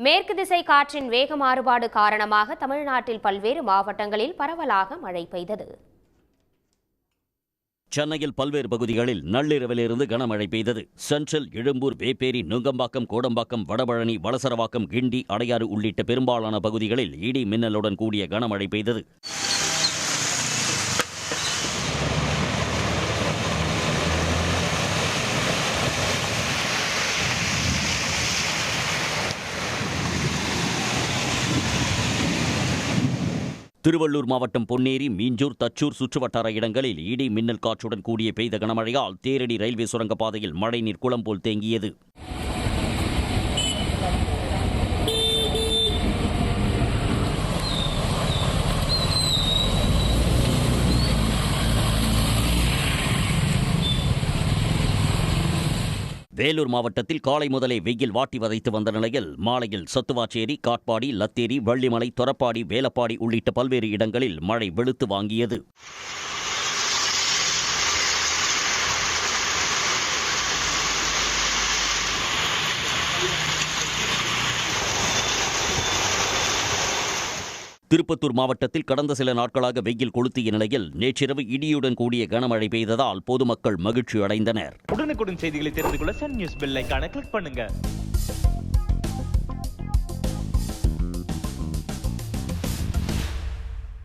மேற்கு திசை காற்றின் வேக மாறுபாடு காரணமாக தமிழ்நாட்டில் பல்வேறு மாவட்டங்களில் பரவலாக மழை பெய்தது. சென்னையில் பல்வேறு பகுதிகளில் நள்ளிரவிலிருந்து கனமழை பெய்தது. சென்ட்ரல், எழும்பூர், வேப்பேரி, நுங்கம்பாக்கம், கோடம்பாக்கம், வடபழனி, வளசரவாக்கம், கிண்டி, அடையாறு உள்ளிட்ட பெரும்பாலான பகுதிகளில் இடி மின்னலுடன் கூடிய கனமழை பெய்தது. திருவள்ளூர் மாவட்டம் பொன்னேரி, மீஞ்சூர், தச்சூர் சுற்றுவட்டார இடங்களில் இடி மின்னல் காற்றுடன் கூடிய பெய்த கனமழையால் தேரடி ரயில்வே சுரங்கப்பாதையில் மழைநீர் குளம் போல் தேங்கியது. வேலூர் மாவட்டத்தில் காலை முதலே வெயில் வாட்டி வதைத்து வந்த நிலையில் மாலையில் சத்துவாச்சேரி, காட்பாடி, லத்தேரி, வள்ளிமலை, தொரப்பாடி, வேலப்பாடி உள்ளிட்ட பல்வேறு இடங்களில் மழை வெளுத்து வாங்கியது. திருப்பத்தூர் மாவட்டத்தில் கடந்த சில நாட்களாக வெயில் கொளுத்திய நிலையில் நேற்றிரவு இடியுடன் கூடிய கனமழை பெய்ததால் பொதுமக்கள் மகிழ்ச்சி அடைந்தனர். உடனுக்குடன் செய்திகளை தெரிந்து கொள்ள சன் நியூஸ் பெல் ஐகானை கிளிக் பண்ணுங்க.